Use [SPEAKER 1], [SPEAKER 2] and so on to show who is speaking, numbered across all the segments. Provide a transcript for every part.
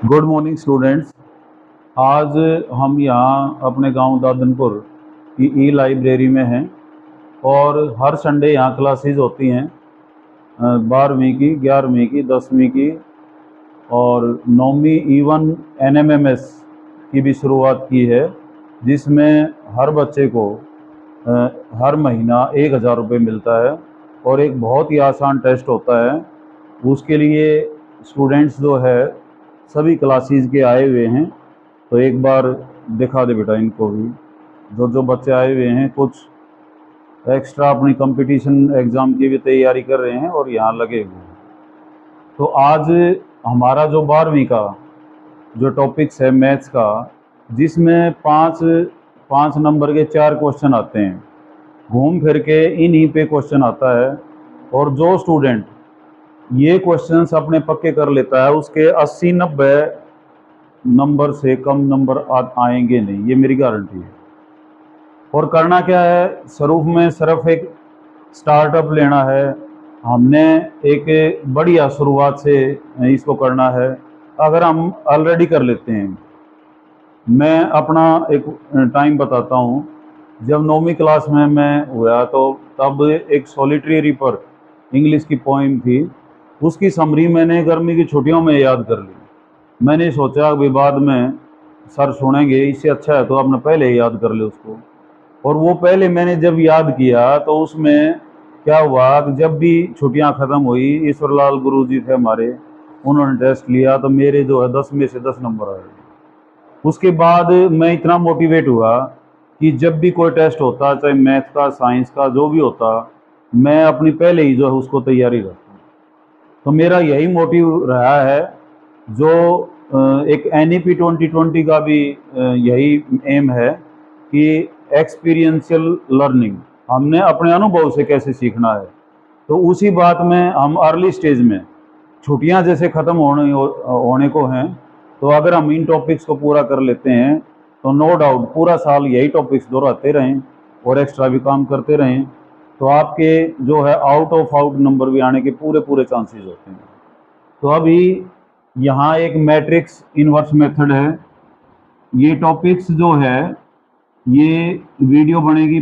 [SPEAKER 1] Good morning students. आज हम यहाँ अपने गांव दादनपुर की ई लाइब्रेरी में हैं और हर संडे यहाँ क्लासेस होती हैं 12वीं की, 11वीं की, 10वीं की और 9वीं, इवन NMMS की भी शुरुआत की है, जिसमें हर बच्चे को हर महीना 1000 रुपये मिलता है और एक बहुत ही आसान टेस्ट होता है। उसके लिए स्टूडेंट्स जो है सभी क्लासेस के आए हुए हैं, तो एक बार दिखा दे बेटा इनको भी। जो बच्चे आए हुए हैं कुछ एक्स्ट्रा अपनी कंपटीशन एग्ज़ाम की भी तैयारी कर रहे हैं और यहाँ लगे हुए हैं। तो आज हमारा जो 12वीं का जो टॉपिक्स है मैथ्स का, जिसमें पाँच नंबर के 4 क्वेश्चन आते हैं, घूम फिर के इन्हीं पे क्वेश्चन आता है। और जो स्टूडेंट ये क्वेश्चंस अपने पक्के कर लेता है उसके 80-90 नंबर से कम नंबर आएंगे नहीं, ये मेरी गारंटी है। और करना क्या है, स्वरूप में सिर्फ एक स्टार्टअप लेना है। हमने एक बढ़िया शुरुआत से इसको करना है। अगर हम ऑलरेडी कर लेते हैं, मैं अपना एक टाइम बताता हूँ। जब 9वीं क्लास में मैं हुआ तो तब एक सॉलिटरी रिपर इंग्लिश की पोइम थी, उसकी समरी मैंने गर्मी की छुट्टियों में याद कर ली। मैंने सोचा अभी बाद में सर सुनेंगे, इससे अच्छा है तो आपने पहले ही याद कर ले उसको। और वो पहले मैंने जब याद किया तो उसमें क्या हुआ कि जब भी छुट्टियां ख़त्म हुई, ईश्वरलाल गुरुजी थे हमारे, उन्होंने टेस्ट लिया तो मेरे जो है 10 में से 10 नंबर आए। उसके बाद मैं इतना मोटिवेट हुआ कि जब भी कोई टेस्ट होता, चाहे मैथ का, साइंस का, जो भी होता, मैं अपनी पहले ही जो है उसको तैयारी रखता। तो मेरा यही मोटिव रहा है। जो एक NEP 2020 का भी यही एम है कि एक्सपीरियंशियल लर्निंग, हमने अपने अनुभव से कैसे सीखना है। तो उसी बात में हम अर्ली स्टेज में, छुट्टियां जैसे ख़त्म होने को हैं, तो अगर हम इन टॉपिक्स को पूरा कर लेते हैं तो नो डाउट पूरा साल यही टॉपिक्स दोहराते रहें और एक्स्ट्रा भी काम करते रहें, तो आपके जो है आउट नंबर भी आने के पूरे पूरे चांसेस होते हैं। तो अभी यहाँ एक मैट्रिक्स इन्वर्स मेथड है। ये टॉपिक्स जो है, ये वीडियो बनेगी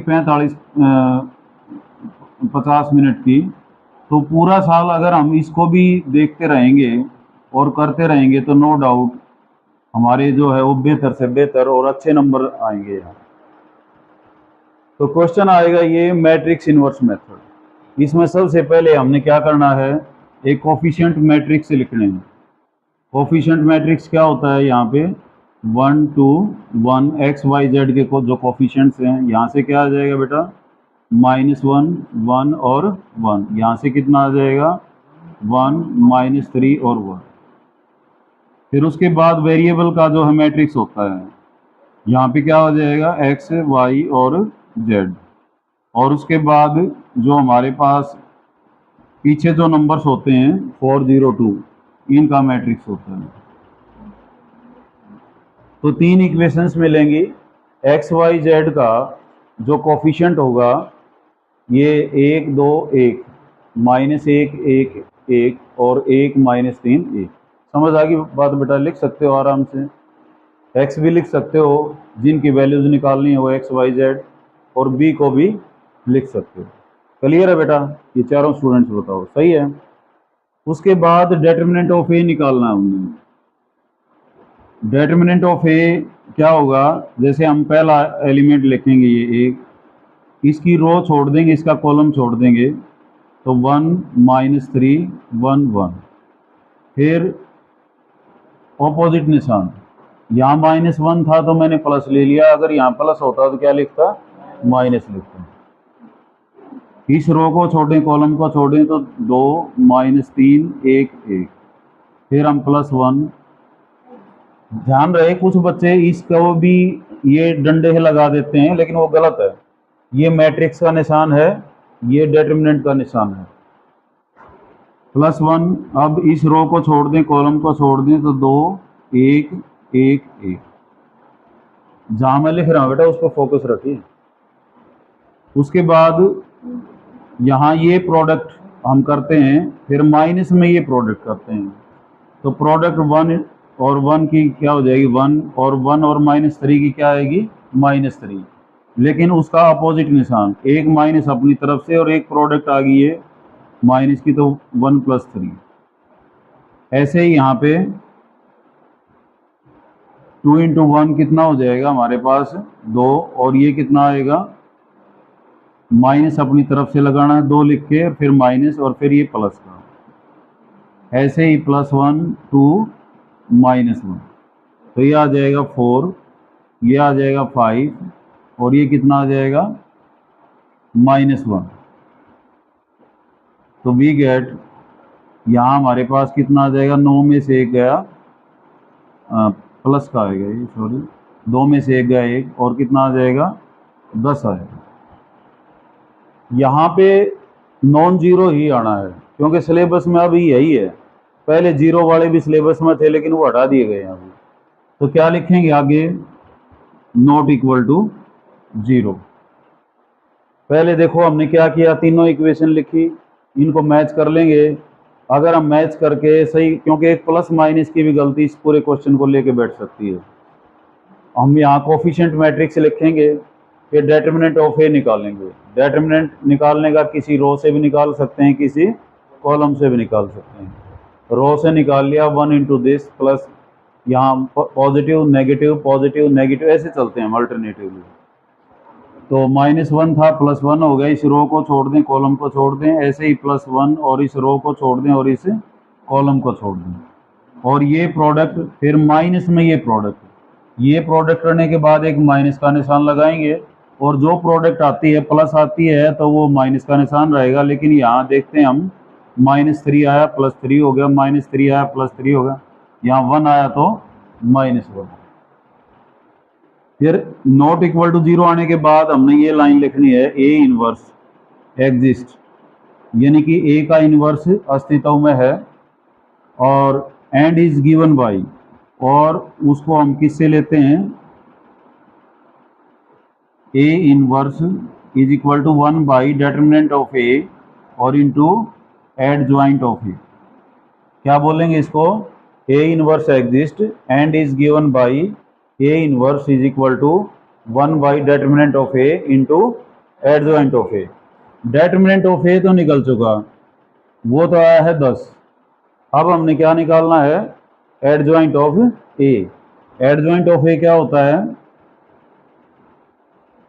[SPEAKER 1] 50 मिनट की। तो पूरा साल अगर हम इसको भी देखते रहेंगे और करते रहेंगे तो नो डाउट हमारे जो है वो बेहतर से बेहतर और अच्छे नंबर आएंगे यहाँ। तो क्वेश्चन आएगा ये मैट्रिक्स इन्वर्स मेथड। इसमें सबसे पहले हमने क्या करना है, एक कोफिशिएंट मैट्रिक्स लिखने हैं। कोफिशिएंट मैट्रिक्स क्या होता है, यहाँ पे 1 2 1 x y z के जो कोफिशिएंट्स हैं, यहाँ से क्या आ जाएगा बेटा, -1 1 और 1। यहाँ से कितना आ जाएगा, 1 -3 और 1। फिर उसके बाद वेरिएबल का जो है मैट्रिक्स होता है, यहाँ पे क्या हो जाएगा, x y और z। और उसके बाद जो हमारे पास पीछे जो नंबर्स होते हैं 4 0 2, इनका मैट्रिक्स होता है। तो 3 इक्वेशंस मिलेंगी। एक्स वाई जेड का जो कोफिशिएंट होगा, ये 1 2 1, -1 1 1 और 1 -3 1। समझ आ गई बात बेटा, लिख सकते हो आराम से। एक्स भी लिख सकते हो, जिनकी वैल्यूज निकालनी है वो एक्स वाई जेड, और बी को भी लिख सकते हो। क्लियर है बेटा, ये चारों स्टूडेंट्स बताओ सही है। उसके बाद डिटरमिनेंट ऑफ ए निकालना है हमने। डिटरमिनेंट ऑफ ए क्या होगा, जैसे हम पहला एलिमेंट लिखेंगे ये एक, इसकी रो छोड़ देंगे, इसका कॉलम छोड़ देंगे, तो 1 -3 1 1। फिर ऑपोजिट निशान, यहाँ -1 था तो मैंने प्लस ले लिया, अगर यहाँ प्लस होता तो क्या लिखता, माइनस लिखता। इस रो को छोड़ें, कॉलम को छोड़ें, तो 2 -3 1 1। फिर हम +1। ध्यान रहे कुछ बच्चे इसको भी ये डंडे लगा देते हैं, लेकिन वो गलत है। ये मैट्रिक्स का निशान है, ये डिटरमिनेंट का निशान है। +1। अब इस रो को छोड़ दें, कॉलम को छोड़ दें, तो 2 1 1 1। जहां मैं लिख रहा हूं बेटा उस पर फोकस रखिए। उसके बाद यहाँ ये प्रोडक्ट हम करते हैं, फिर माइनस में ये प्रोडक्ट करते हैं। तो प्रोडक्ट 1 और 1 की क्या हो जाएगी 1, और 1 और -3 की क्या आएगी -3, लेकिन उसका अपोजिट निशान, एक माइनस अपनी तरफ से और एक प्रोडक्ट आ गई है माइनस की, तो 1 + 3। ऐसे ही यहाँ पे 2 × 1 कितना हो जाएगा हमारे पास 2, और ये कितना आएगा, माइनस अपनी तरफ से लगाना है 2 लिख के, फिर माइनस, और फिर ये प्लस का, ऐसे ही +1 2 -1, तो ये आ जाएगा 4, ये आ जाएगा 5, और ये कितना आ जाएगा -1। तो वी गेट, यहाँ हमारे पास कितना आ जाएगा, 9 में से 1 गया, प्लस का आएगा ये, सॉरी 2 में से 1 गया 1, और कितना आ जाएगा 10 आएगा। यहाँ पे नॉन जीरो ही आना है, क्योंकि सिलेबस में अभी यही है, पहले जीरो वाले भी सिलेबस में थे लेकिन वो हटा दिए गए हैं अभी। तो क्या लिखेंगे आगे, नॉट इक्वल टू 0। पहले देखो हमने क्या किया, तीनों इक्वेशन लिखी, इनको मैच कर लेंगे। अगर हम मैच करके सही, क्योंकि एक प्लस माइनस की भी गलती इस पूरे क्वेश्चन को लेके बैठ सकती है। हम यहाँ कोफिशिएंट मैट्रिक्स लिखेंगे, फिर डेटर्मिनेंट ऑफ ए निकालेंगे। डेटर्मिनेंट निकालने का किसी रो से भी निकाल सकते हैं, किसी कॉलम से भी निकाल सकते हैं। रो से निकाल लिया 1 × दिस, प्लस यहाँ पॉजिटिव नेगेटिव ऐसे चलते हैं अल्टरनेटिवली। तो -1 था, +1 हो गया, इस रो को छोड़ दें, कॉलम को छोड़ दें, ऐसे ही +1 और इस रो को छोड़ दें और इस कॉलम को छोड़ दें, और ये प्रोडक्ट, फिर माइनस में ये प्रोडक्ट करने के बाद एक माइनस का निशान लगाएंगे, और जो प्रोडक्ट आती है प्लस आती है तो वो माइनस का निशान रहेगा। लेकिन यहाँ देखते हैं हम, -3 आया +3 हो गया, -3 आया +3 हो गया, यहाँ 1 आया तो -1। फिर नॉट इक्वल टू 0 आने के बाद हमने ये लाइन लिखनी है, ए इनवर्स एग्जिस्ट, यानी कि ए का इनवर्स अस्तित्व में है, और एंड इज गिवन बाई, और उसको हम किससे लेते हैं, A inverse is equal to 1 by determinant of A और इंटू एडजॉइंट ऑफ ए। क्या बोलेंगे इसको, A inverse exist and is given by A inverse is equal to 1 by determinant of A into adjoint of A. Determinant of A तो निकल चुका, वो तो आया है 10। अब हमने क्या निकालना है, adjoint of A. Adjoint of A क्या होता है,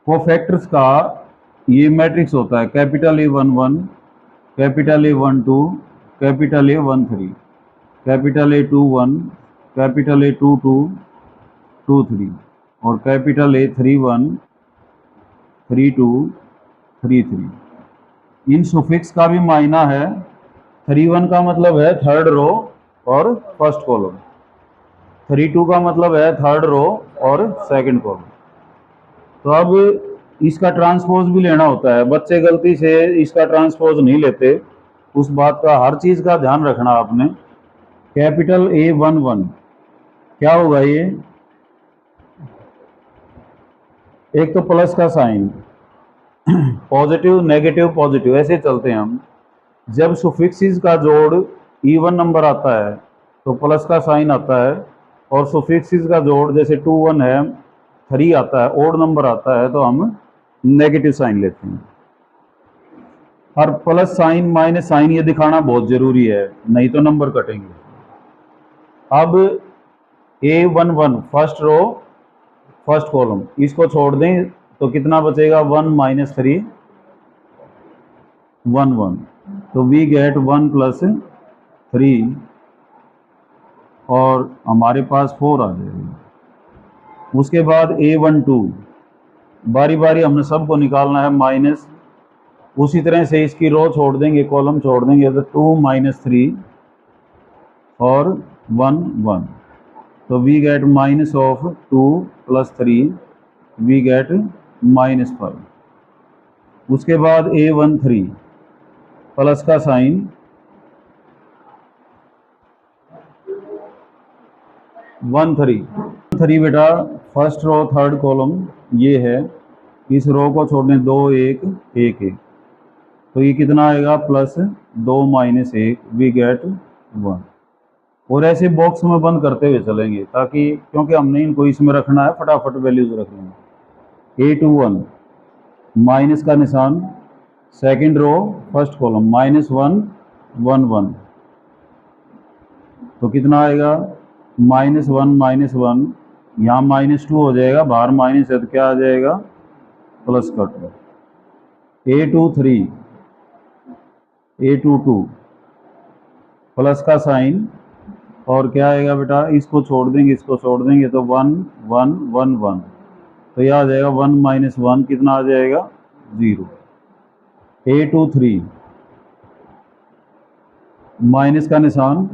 [SPEAKER 1] कोफैक्टर्स का ये मैट्रिक्स होता है, capital A11, capital A12, capital A13, capital A21, capital A22, 23, और कैपिटल A31, 32, 33। इन सुफिक्स का भी मायना है, 31 का मतलब है थर्ड रो और फर्स्ट कॉलम, 32 का मतलब है थर्ड रो और सेकंड कॉलम। तो अब इसका ट्रांसपोज भी लेना होता है, बच्चे गलती से इसका ट्रांसपोज नहीं लेते, उस बात का हर चीज़ का ध्यान रखना आपने। कैपिटल A11 क्या होगा, ये एक तो प्लस का साइन, पॉजिटिव नेगेटिव पॉजिटिव ऐसे चलते हैं हम। जब सुफिक्सिस का जोड़ इवन नंबर आता है तो प्लस का साइन आता है, और सुफिक्सिस का जोड़ जैसे 2 1 है, 3 आता है, ओड नंबर आता है, तो हम नेगेटिव साइन लेते हैं। और प्लस साइन माइनस साइन ये दिखाना बहुत जरूरी है, नहीं तो नंबर कटेंगे। अब A11 first row first column, इसको छोड़ दें तो कितना बचेगा, 1 - 3 1 1, तो वी गेट 1 + 3, और हमारे पास 4 आ जाएगा। उसके बाद A12 बारी बारी हमने सबको निकालना है माइनस, उसी तरह से इसकी रो छोड़ देंगे, कॉलम छोड़ देंगे, तो 2 - 3 और 1 1, तो वी गेट -2 + 3, वी गेट -5। उसके बाद A13 प्लस का साइन, 1 3 बेटा फर्स्ट रो थर्ड कॉलम ये है, इस रो को छोड़ने 2 1 1 1, तो ये कितना आएगा, +2 - 1, वी गेट 1। और ऐसे बॉक्स में बंद करते हुए चलेंगे, ताकि क्योंकि हमने इनको इसमें रखना है, फटाफट वैल्यूज रख लेंगे। A21 माइनस का निशान, सेकंड रो फर्स्ट कॉलम, -1 1 1, तो कितना आएगा -1 यहाँ -2 हो जाएगा, बाहर माइनस है तो क्या आ जाएगा प्लस का 2। A23 A22 प्लस का साइन, और क्या आएगा बेटा, इसको छोड़ देंगे इसको छोड़ देंगे तो 1 1 1 1, तो यह आ जाएगा 1 - 1 कितना आ जाएगा 0। A23 माइनस का निशान,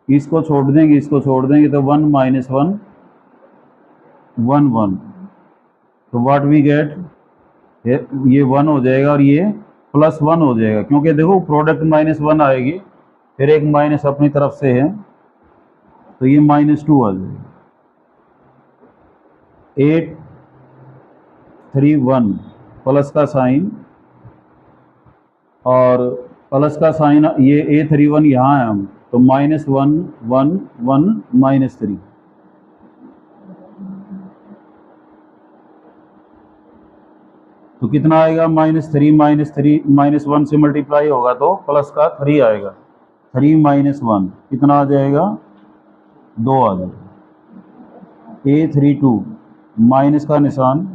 [SPEAKER 1] इसको छोड़ देंगे इसको छोड़ देंगे तो 1 - 1 1 1, तो व्हाट वी गेट, ये 1 हो जाएगा और ये +1 हो जाएगा, क्योंकि देखो प्रोडक्ट -1 आएगी, फिर एक माइनस अपनी तरफ से है, तो ये -2 आ जाएगा। 831 प्लस का साइन, और प्लस का साइन ये A31 यहाँ है, हम तो -1 1 1 -3, तो कितना आएगा -3 -1 से मल्टीप्लाई होगा तो प्लस का 3 आएगा, 3 - 1 कितना आ जाएगा 2 आ जाएगा। A32 माइनस का निशान,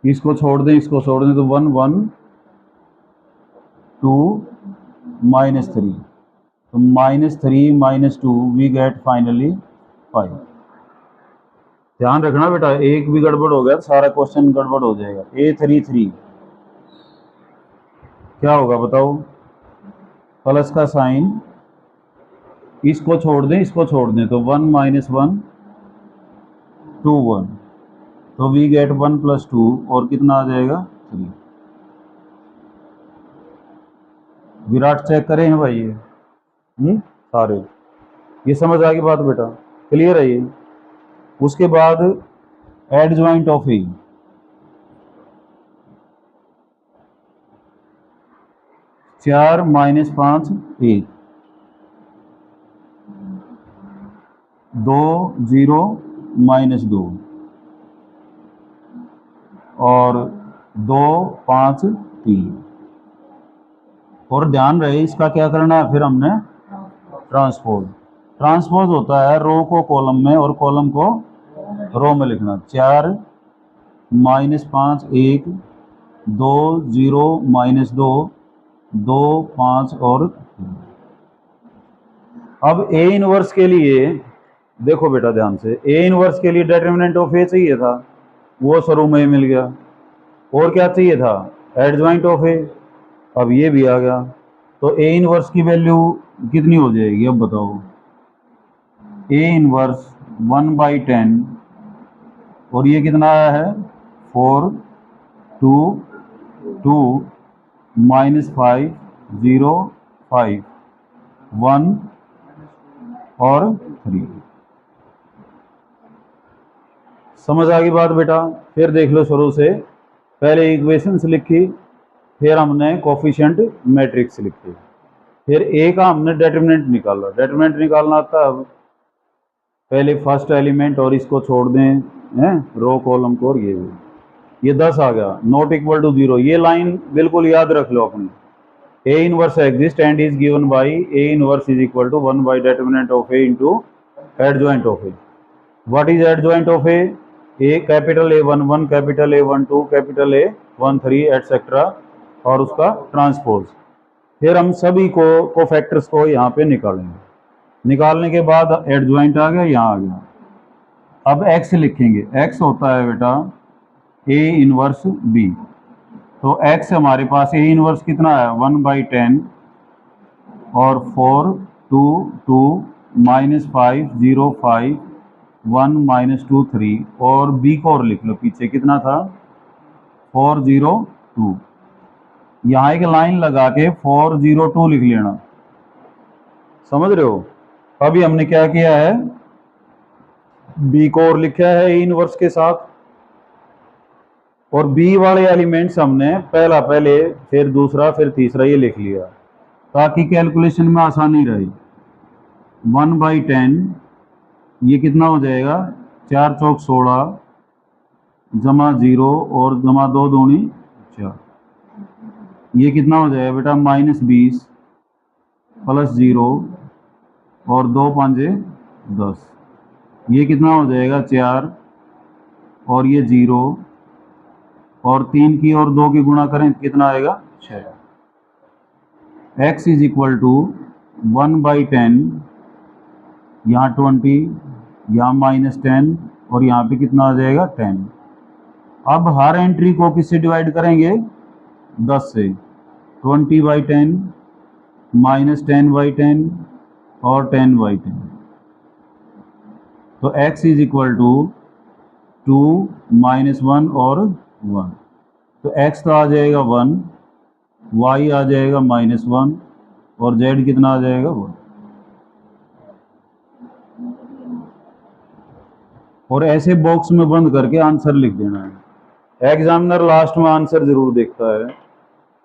[SPEAKER 1] इसको छोड़ दें इसको छोड़ दें तो 1 1 2 -3, तो -3 - 2 वी गेट फाइनली 5। ध्यान रखना बेटा, एक भी गड़बड़ हो गया तो सारा क्वेश्चन गड़बड़ हो जाएगा। A33 क्या होगा बताओ, प्लस का साइन, इसको छोड़ दें इसको छोड़ दें तो 1 - 1 2 1, तो वी गेट 1 + 2 और कितना आ जाएगा 3। विराट चेक करें हैं भाई ये सारे, ये समझ आ गई बात बेटा, क्लियर है ये। उसके बाद एडजॉइंट ऑफ ए, चार -5 1, 2 0 -2 और 2 5 3, और ध्यान रहे इसका क्या करना है, फिर हमने ट्रांसपोज होता है रो को कॉलम में और कॉलम को रो में लिखना। 4 -5 1 2 0 -2 2 5 और 3। अब A इनवर्स के लिए देखो बेटा ध्यान से, A इनवर्स के लिए डिटरमिनेंट ऑफ A चाहिए था, वो शुरू में मिल गया, और क्या चाहिए था एडजॉइंट ऑफ A, अब ये भी आ गया, तो A इनवर्स की वैल्यू कितनी हो जाएगी अब बताओ, A इनवर्स 1/10, और ये कितना आया है 4 2 2 -5 0 5 1 और 3। समझ आ गई बात बेटा। फिर देख लो शुरू से, पहले इक्वेशंस लिखी, फिर हमने कोफिशिएंट मैट्रिक्स लिखी, फिर ए का हमने डिटरमिनेंट निकाला, डिटरमिनेंट निकालना था। अब पहले फर्स्ट एलिमेंट और इसको छोड़ दें हैं रो कॉलम को, और ये 10 आ गया, नॉट इक्वल टू 0, ये लाइन बिल्कुल याद रख लो अपनी। A inverse exist and is given by A inverse is equal to 1 by determinant of A into adjoint of A। What is adjoint of A? Capital A11 capital A12 capital A13 etcetera, और उसका transpose. फिर हम सभी को factors को यहाँ पे निकालेंगे, निकालने के बाद एडजॉइंट आ गया, यहाँ आ गया। अब x लिखेंगे, x होता है बेटा A इनवर्स B, तो x हमारे पास A इनवर्स कितना है 1/10 और 4 2 2 -5 0 5 1 -2 3, और B को और लिख लो पीछे कितना था 4 0 2, यहाँ एक लाइन लगा के 4 0 2 लिख लेना, समझ रहे हो। अभी हमने क्या किया है, B को और लिखा है A इनवर्स के साथ, और B वाले एलिमेंट्स हमने पहला पहले फिर दूसरा फिर तीसरा ये लिख लिया। ताकि कैलकुलेशन में आसानी रहे। 1/10 ये कितना हो जाएगा, 4 चौक 16 जमा 0 और जमा 2 दूनी 4, ये कितना हो जाएगा बेटा -20 प्लस 0 और 2 5 10, ये कितना हो जाएगा 4 और ये 0 और 3 की और 2 की गुणा करें कितना आएगा 6। x इज इक्वल टू 1/10, यहाँ 20, यहाँ -10 और यहाँ पे कितना आ जाएगा 10। अब हर एंट्री को किससे डिवाइड करेंगे, 10 से। 20/10 -10/10 और 10/10। तो x इज इक्वल टू 2 -1 और 1, तो x तो आ जाएगा 1, y आ जाएगा -1 और z कितना आ जाएगा 1। और ऐसे बॉक्स में बंद करके आंसर लिख देना है। एग्जामिनर लास्ट में आंसर जरूर देखता है,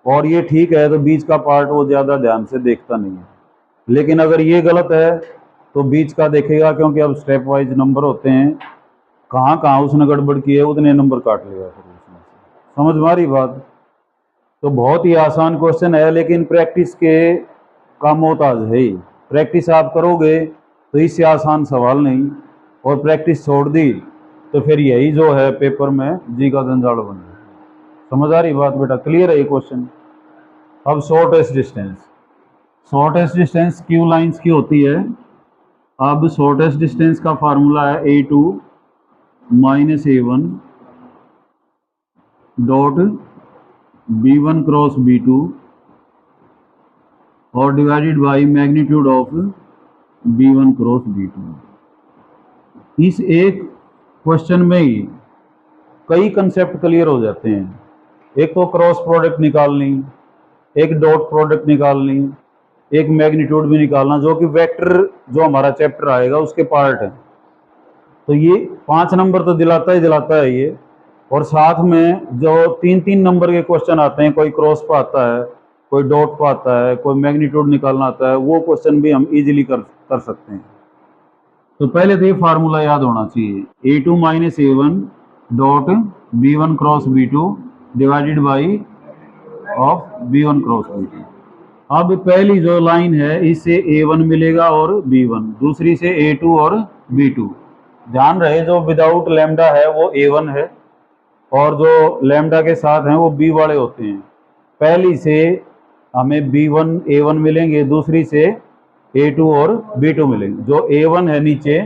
[SPEAKER 1] और ये ठीक है तो बीच का पार्ट वो ज़्यादा ध्यान से देखता नहीं है, लेकिन अगर ये गलत है तो बीच का देखेगा, क्योंकि अब स्टेप वाइज नंबर होते हैं, कहाँ कहाँ उसने गड़बड़ की है उतने नंबर काट लेगा फिर उसमें से। समझ में आ रही बात। तो बहुत ही आसान क्वेश्चन है, लेकिन प्रैक्टिस के का मोहताज है ही। प्रैक्टिस आप करोगे तो इससे आसान सवाल नहीं, और प्रैक्टिस छोड़ दी तो फिर यही जो है पेपर में जी का जंजाल बन जाए। समझ आ रही बात बेटा, क्लियर है ये क्वेश्चन। अब shortest distance, shortest distance Q lines की होती है। अब शॉर्टेस्ट डिस्टेंस का फार्मूला है A2 - A1 dot B1 cross B2 और divided by magnitude of B1 cross B2। इस एक क्वेश्चन में ही कई कंसेप्ट क्लियर हो जाते हैं। एक तो क्रॉस प्रोडक्ट निकालनी, एक डॉट प्रोडक्ट निकालनी, एक मैग्नीट्यूड भी निकालना, जो कि वेक्टर जो हमारा चैप्टर आएगा उसके पार्ट है। तो ये 5 नंबर तो दिलाता ही दिलाता है ये, और साथ में जो 3-3 नंबर के क्वेश्चन आते हैं, कोई क्रॉस पर आता है, कोई डॉट पर आता है, कोई मैग्नीट्यूड निकालना आता है, वो क्वेश्चन भी हम इजीली कर सकते हैं। तो पहले तो ये फार्मूला याद होना चाहिए, A2 - A1 dot B1 cross B2 divided by of B1 cross B2। अब पहली जो लाइन है इससे A1 मिलेगा और B1, दूसरी से A2 और B2। ध्यान रहे जो विदाउट लैम्डा है वो A1 है, और जो लैम्डा के साथ हैं वो B वाले होते हैं। पहली से हमें B1 A1 मिलेंगे, दूसरी से A2 और B2 मिलेंगे। जो A1 है नीचे,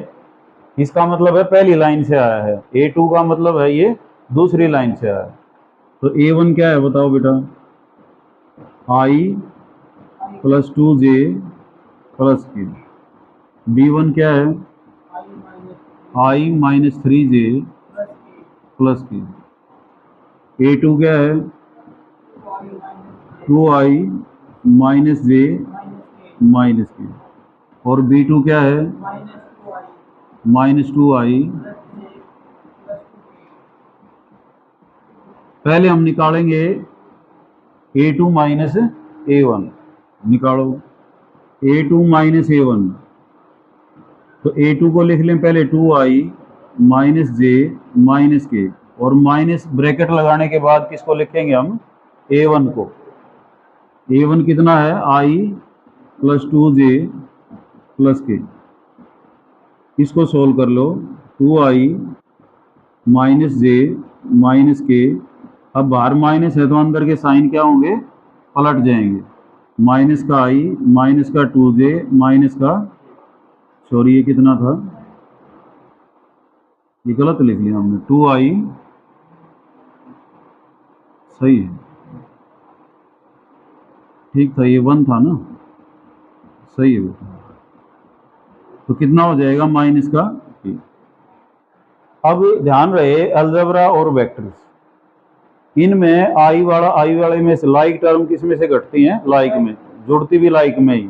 [SPEAKER 1] इसका मतलब है पहली लाइन से आया है, A2 का मतलब है ये दूसरी लाइन से आया है। तो A1 क्या है बताओ बेटा, I + 2j + k। B1 क्या है, I - 3j + k। A2 क्या है, 2I - j - k। और B2 क्या है, -2I। पहले हम निकालेंगे A2 - A1, निकालो A2 - A1। तो A2 को लिख लें पहले 2I - j - k, और माइनस ब्रैकेट लगाने के बाद किसको लिखेंगे हम, A1 को। A1 कितना है, I + 2j + k। इसको सोल्व कर लो, 2I - j - k। अब बाहर माइनस है तो अंदर के साइन क्या होंगे, पलट जाएंगे। माइनस का I माइनस का 2j माइनस का, सॉरी ये कितना था, ये गलत लिख लिया हमने, 2I, सही है, ठीक था, ये 1 था ना, सही है बेटा। तो कितना हो जाएगा माइनस का k। अब ध्यान रहे अलजेब्रा और वेक्टर्स, इनमें आई वाले में से लाइक टर्म किस में से घटती हैं, लाइक में, जुड़ती भी लाइक में ही।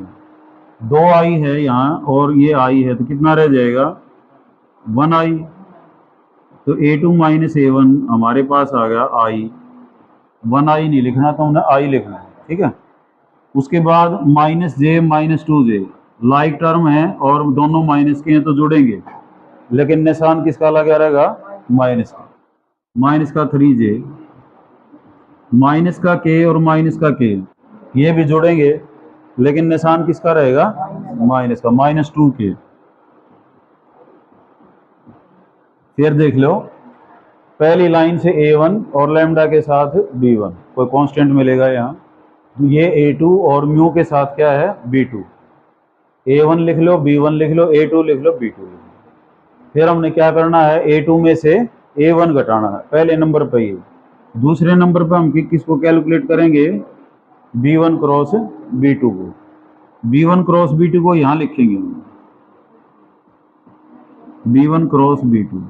[SPEAKER 1] 2I है यहाँ और ये I है, तो कितना रह जाएगा 1I। तो A2 - A1 हमारे पास आ गया I, 1I नहीं लिखना तो हमने I लिखना है, ठीक है। उसके बाद -j-2j लाइक टर्म है और दोनों माइनस के हैं तो जुड़ेंगे, लेकिन निशान किसका लगा रहेगा? माइनस का 3j, माइनस का k और माइनस का k ये भी जुड़ेंगे, लेकिन निशान किसका रहेगा? माइनस का, -2k। फिर देख लो, पहली लाइन से a1 और लैम्डा के साथ b1, कोई कांस्टेंट मिलेगा यहाँ, ये a2 और म्यू के साथ क्या है? b2। a1 लिख लो, b1 लिख लो, a2 लिख लो, b2 लिख लो। फिर हमने क्या करना है? a2 में से a1 घटाना है पहले नंबर पे ही। दूसरे नंबर पे हम किसको कैलकुलेट करेंगे? b1 क्रॉस b2 को। b1 क्रॉस b2 को यहाँ लिखेंगे, b1 क्रॉस b2।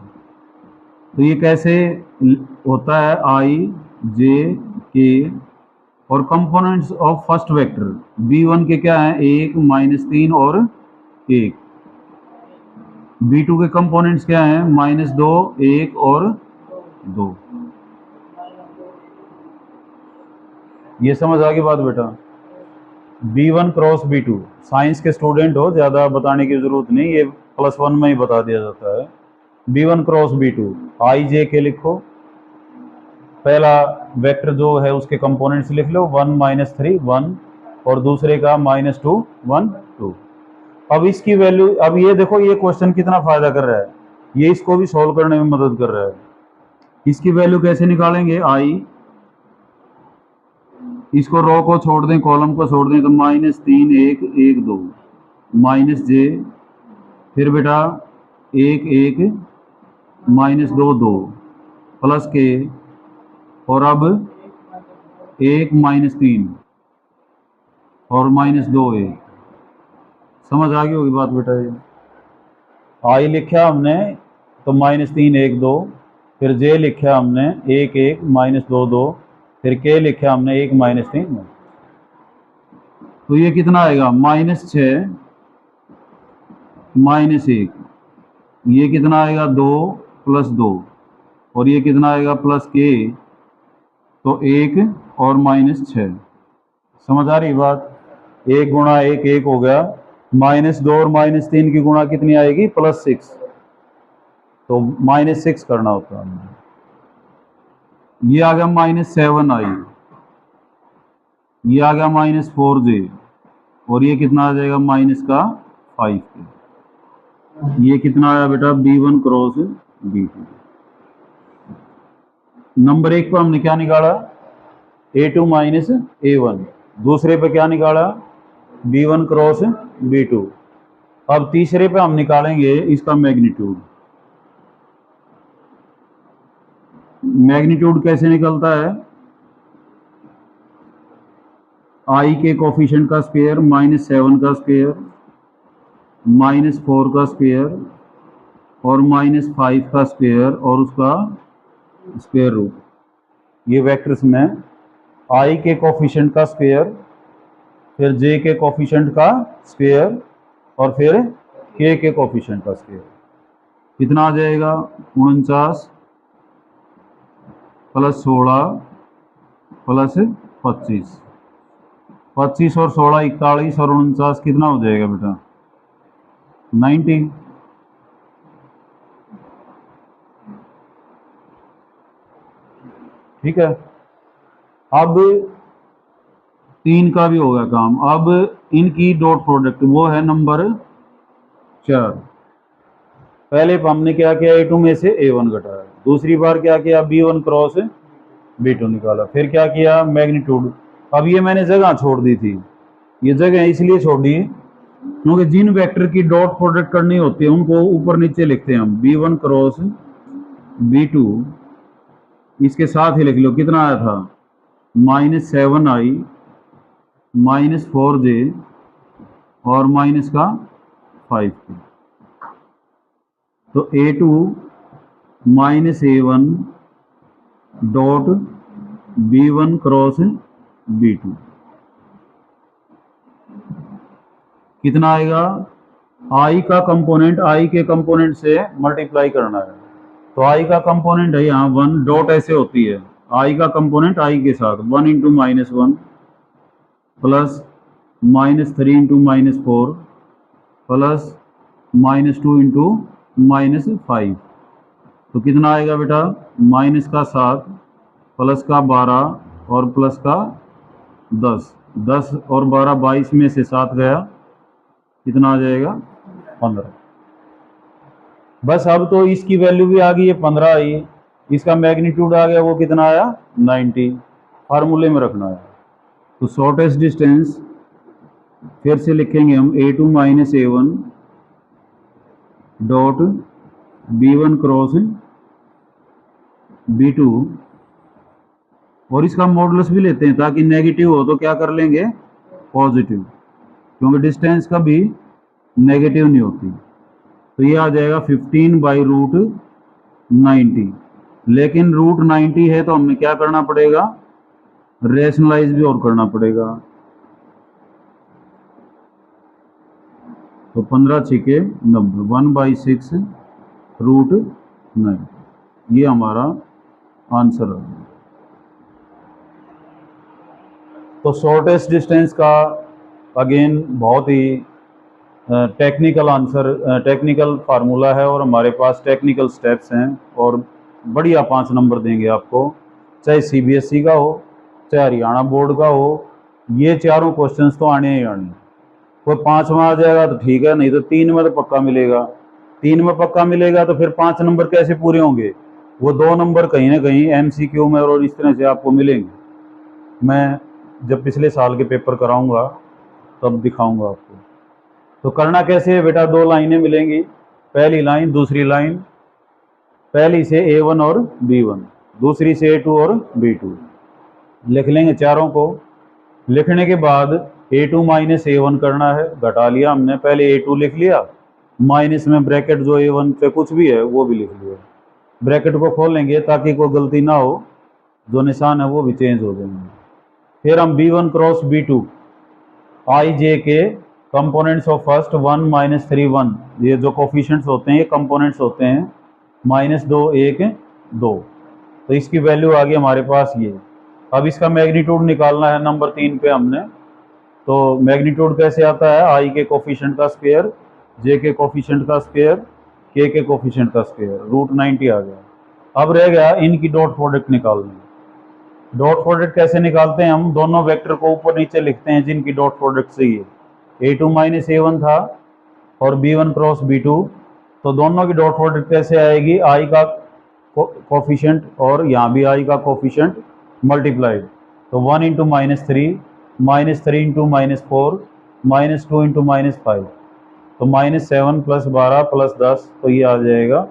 [SPEAKER 1] तो ये कैसे होता है? i j k और components of first vector b1 के क्या है? 1 -3 और 1। b2 के कंपोनेंट्स क्या हैं? -2 1 और 2। ये समझ आ गई बात बेटा? b1 क्रॉस b2, साइंस के स्टूडेंट हो, ज़्यादा बताने की ज़रूरत नहीं, ये +1 में ही बता दिया जाता है। b1 cross b2, i j के लिखो, पहला वेक्टर जो है उसके कंपोनेंट्स लिख लो, 1 -3 1 और दूसरे का -2 1 2। अब इसकी वैल्यू, अब ये देखो ये क्वेश्चन कितना फायदा कर रहा है, ये इसको भी सॉल्व करने में मदद कर रहा है। इसकी वैल्यू कैसे निकालेंगे? i, इसको रो को छोड़ दें, कॉलम को छोड़ दें, तो -3 1 1 2 -j, फिर बेटा 1 1 -2 2 प्लस के, और अब 1 -3 और -2 1। समझ आ गई होगी बात बेटा? ये आई लिखा हमने तो -3 1 2, फिर जे लिखा हमने 1 1 -2 2, फिर के लिखा हमने 1 -3। तो ये कितना आएगा? -6 -1, ये कितना आएगा? 2 + 2, और ये कितना आएगा? प्लस के, तो 1 और -6। समझ आ रही बात? 1 गुणा 1 1 हो गया, -2 और -3 की गुणा कितनी आएगी? +6, तो -6 करना होता है। ये आ गया -7 आई, ये आ गया -4j, और ये कितना आ जाएगा? -5 के। ये कितना आया बेटा? b1 cross b2। नंबर 1 पर हमने क्या निकाला? a2 -a1। दूसरे पे क्या निकाला? b1 cross b2। अब तीसरे पे हम निकालेंगे इसका मैग्नीट्यूड। मैग्नीट्यूड कैसे निकलता है? i के कोफिशिएंट का स्क्वायर, -7 का स्क्वायर, -4 का स्क्वायर और -5 का स्क्वायर और उसका स्क्वायर रूट। ये वेक्टर्स में i के कोफिशिएंट का स्क्वायर, फिर j के कोफिशिएंट का स्क्वायर और फिर k के कोफिशिएंट का स्क्वायर। कितना आ जाएगा? 49 + 16 + 25। 25 और 16 41 और 49 कितना हो जाएगा बेटा? 90। ठीक है। अब 3 का भी होगा काम। अब इनकी डॉट प्रोडक्ट वो है नंबर 4। पहले हमने क्या किया? a2 में से a1 घटाया। दूसरी बार क्या किया? b1 क्रॉस b2 निकाला। फिर क्या किया? मैग्नीट्यूड। अब ये मैंने जगह छोड़ दी थी, ये जगह इसलिए छोड़ दी क्योंकि जिन वेक्टर की डॉट प्रोडक्ट करनी होती है उनको ऊपर नीचे लिखते हैं हम, b1 क्रॉस b2। इसके साथ ही लिख लो कितना आया था? -7 आई, -4j और -5 के। तो a2 -a1 dot b1 cross b2 कितना आएगा? i का कंपोनेंट i के कंपोनेंट से मल्टीप्लाई करना है, तो i का कंपोनेंट है यहाँ 1, डॉट ऐसे होती है, i का कंपोनेंट i के साथ 1 × -1 प्लस -3 इंटू -4 प्लस -2 इंटू -5। तो कितना आएगा बेटा? माइनस का 7 प्लस का 12 और प्लस का 10। 10 और 12 22 में से 7 गया, कितना आ जाएगा? 15। बस अब तो इसकी वैल्यू भी आ गई है, 15 आई। इसका मैग्नीट्यूड आ गया, वो कितना आया? 90। फार्मूले में रखना है। तो शॉर्टेस्ट डिस्टेंस फिर से लिखेंगे हम A2 minus A1 dot B1 cross B2, और इसका मॉडुलस भी लेते हैं ताकि नेगेटिव हो तो क्या कर लेंगे? पॉजिटिव, क्योंकि डिस्टेंस कभी नेगेटिव नहीं होती। तो ये आ जाएगा 15/√90। लेकिन √90 है तो हमें क्या करना पड़ेगा? रेशनलाइज भी और करना पड़ेगा। तो 15 छिके 90, 1/6√9, ये हमारा आंसर है। तो शॉर्टेस्ट डिस्टेंस का अगेन बहुत ही टेक्निकल आंसर, टेक्निकल फार्मूला है, और हमारे पास टेक्निकल स्टेप्स हैं, और बढ़िया 5 नंबर देंगे आपको, चाहे CBSE का हो चाहे हरियाणा बोर्ड का हो। ये चारों क्वेश्चंस तो आने ही आने। कोई 5 में आ जाएगा तो ठीक है, नहीं तो 3 में तो पक्का मिलेगा। 3 में पक्का मिलेगा तो फिर 5 नंबर कैसे पूरे होंगे? वो 2 नंबर कहीं ना कहीं MCQ में और इस तरह से आपको मिलेंगे। मैं जब पिछले साल के पेपर कराऊंगा तब दिखाऊंगा आपको। तो करना कैसे है बेटा? 2 लाइनें मिलेंगी, पहली लाइन दूसरी लाइन, पहली से A1 और B1, दूसरी से A2 और B2 लिख लेंगे चारों को। लिखने के बाद A2 माइनस A1 करना है, घटा लिया हमने, पहले A2 लिख लिया, माइनस में ब्रैकेट जो A1 पे कुछ भी है वो भी लिख लिया। ब्रैकेट को खोलेंगे ताकि कोई गलती ना हो, जो निशान है वो भी चेंज हो जाएंगे। फिर हम B1 क्रॉस B2 IJ के कंपोनेंट्स ऑफ फर्स्ट 1 -3 1, ये जो कोफिशिएंट्स होते हैं ये कंपोनेंट्स होते हैं, -2 1 2। तो इसकी वैल्यू आ गई हमारे पास ये। अब इसका मैग्नीट्यूड निकालना है नंबर 3 पे हमने। तो मैग्नीट्यूड कैसे आता है? I के कोफिशिएंट का स्क्वायर, J के कोफिशिएंट का स्क्वायर, K के कोफिशिएंट का स्क्वायर, √90 आ गया। अब रह गया इनकी डॉट प्रोडक्ट निकालनी। डॉट प्रोडक्ट कैसे निकालते हैं? हम दोनों वेक्टर को ऊपर नीचे लिखते हैं जिनकी डॉट प्रोडक्ट चाहिए। A2 माइनस A1 था और B1 क्रॉस B2, तो दोनों की डॉट प्रोडक्ट कैसे आएगी? I का कोफिशिएंट और यहाँ भी I का कोफिशिएंट मल्टीप्लाइड, तो 1 इंटू -3, -3 इंटू -4, -2 इंटू -5, तो -7 प्लस 12 प्लस 10, तो ये आ जाएगा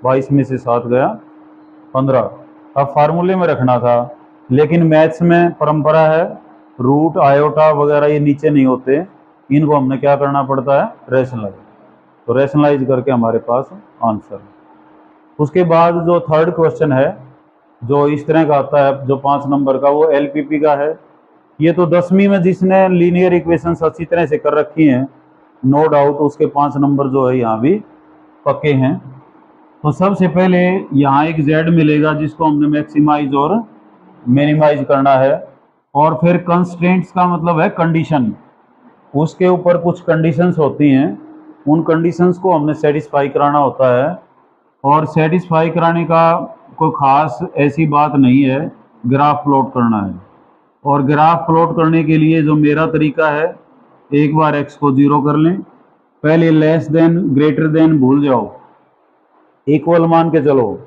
[SPEAKER 1] 22 में से 7 गया 15। अब फार्मूले में रखना था, लेकिन मैथ्स में परंपरा है रूट आयोटा वगैरह ये नीचे नहीं होते, इनको हमने क्या करना पड़ता है? रेशनलाइज। तो रेशनलाइज करके हमारे पास आंसर। उसके बाद जो थर्ड क्वेश्चन है जो इस तरह का आता है, जो 5 नंबर का, वो LPP का है। ये तो 10वीं में जिसने लीनियर इक्वेशंस अच्छी तरह से कर रखी हैं, नो डाउट उसके 5 नंबर जो है यहाँ भी पक्के हैं। तो सबसे पहले यहाँ एक Z मिलेगा जिसको हमने मैक्सिमाइज और मिनिमाइज करना है, और फिर कंस्ट्रेंट्स का मतलब है कंडीशन, उसके ऊपर कुछ कंडीशंस होती हैं, उन कंडीशंस को हमने सेटिस्फाई कराना होता है। और सेटिस्फाई कराने का कोई ख़ास ऐसी बात नहीं है, ग्राफ प्लॉट करना है। और ग्राफ प्लॉट करने के लिए जो मेरा तरीका है, एक बार x को 0 कर लें, पहले लेस देन ग्रेटर देन भूल जाओ, इक्वल मान के चलो,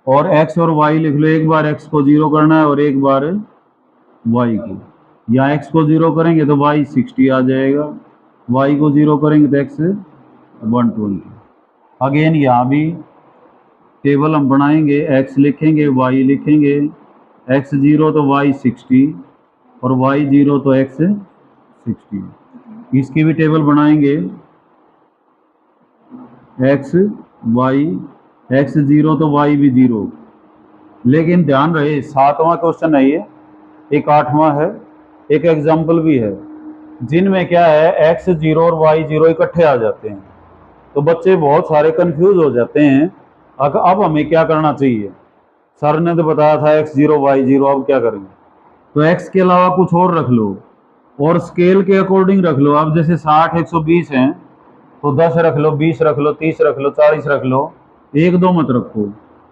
[SPEAKER 1] और x और y लिख लो। एक बार x को 0 करना है और एक बार y की, या x को 0 करेंगे तो y 60 आ जाएगा, y को 0 करेंगे तो x 120। अगेन यहाँ भी टेबल हम बनाएंगे, x लिखेंगे y लिखेंगे, x 0 तो y 60 और y 0 तो x 60। इसकी भी टेबल बनाएंगे, x y, x 0 तो y भी 0। लेकिन ध्यान रहे 7वां क्वेश्चन है ये, एक 8वां है, एक एग्जाम्पल भी है, जिनमें क्या है x 0 और y 0 इकट्ठे आ जाते हैं, तो बच्चे बहुत सारे कंफ्यूज हो जाते हैं। अब हमें क्या करना चाहिए? सर ने तो बताया था x 0 y 0, अब क्या करेंगे? तो x के अलावा कुछ और रख लो, और स्केल के अकॉर्डिंग रख लो। अब जैसे 60 120 हैं तो 10 रख लो, 20 रख लो, 30 रख लो, 40 रख लो, एक दो मत रखो।